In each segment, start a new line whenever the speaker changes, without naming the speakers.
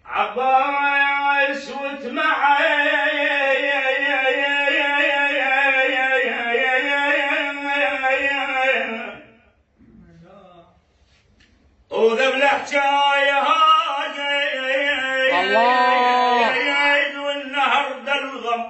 عباس وذبل حجايه الله والنهر دلغم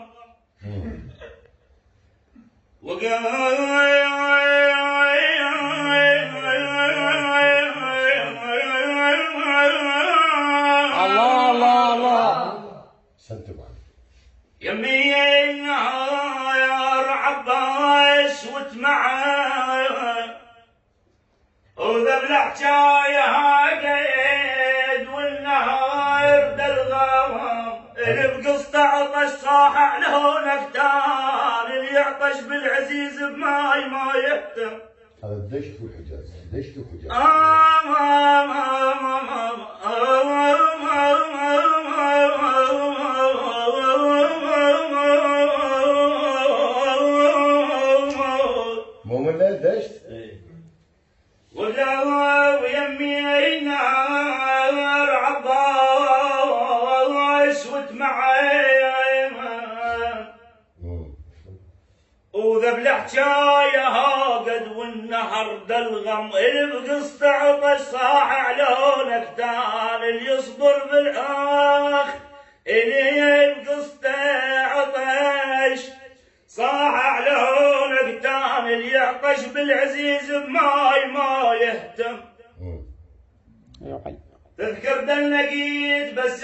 يمي النهار عباس وتمعه وذبل حجايه قيد والنهار دلغم اللي بقصته عطش صاح له نكتار اللي يعطش بالعزيز بماي ما يهتم.
هذا الدشت والحجاز، دشت وحجاز. مو من دشت؟
وجاوب يمي نار عباس وتمعيه وذبل حجايه قد والنهر دلغم اللي بقصته عطش صاح لونك تال اللي يصبر بالاخ اللي بقصته عطش صاح لونك تال اللي يعطش بالعزيز بماي ما يهتم. تذكر دلقيت بس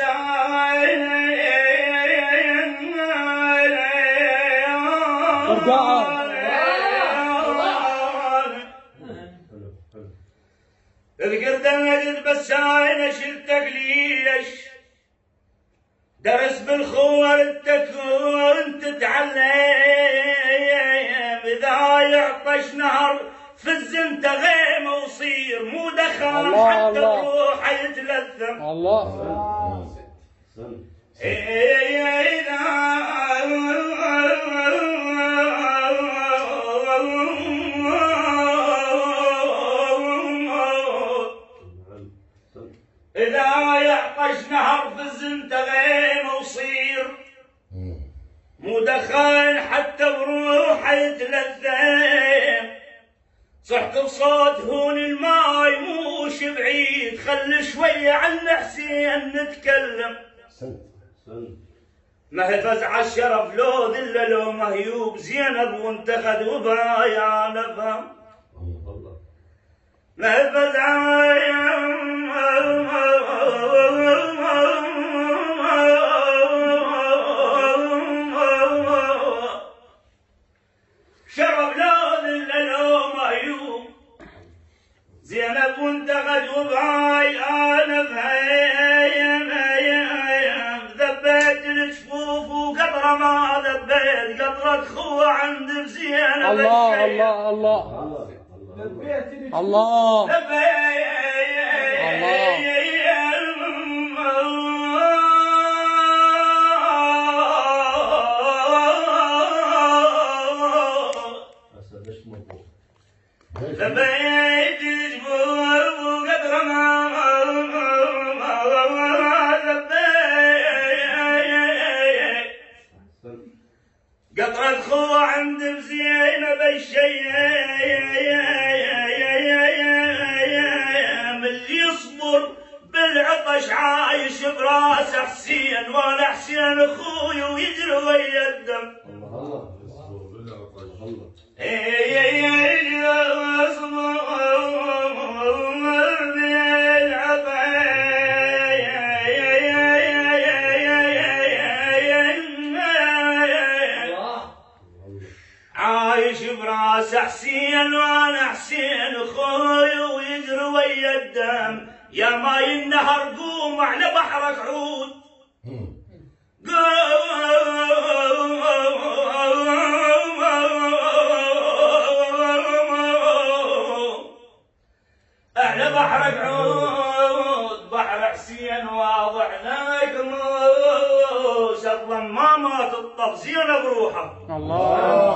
تذكر دلقيت بس شلتك ليش درس بالخور انت كنت تتعلم اذا يعطش نهر فز انت غيمه وصير مو دخان حتى بروحه يتلثم.
الله
إذا يعطش نهر فز انت غيمه وصير مو دخان حتى بروحه يتلثم. صحت بصوت هون الماي موش بعيد خلي شوية عن حسين نتكلم. ما هي فزع الشرف لو ذله لو مهيوب زينب وانتخذ وبايا نفهم. ما هي فزع شرف لو ذله لو مهيوب زينب وانتخذ وباي انا بهيم ذبيت الجفوف وقطره ما ذبيت قطره خوه عند زينب.
الله الله الله الله
لبيت الجفوف وقطره ما قطرة خوة عند زينب الشيم اللي يصبر بالعطش عايش براسه حسين وانا حسين اخوي ويجري ويا الدم. عايش براس حسين وانا حسين اخوي ويجري ويا الدم. يا ماي النهر قوم على بحرك عود قوم حسين واضح لك موس اظلم ما مات الطف زينب بروحه.
الله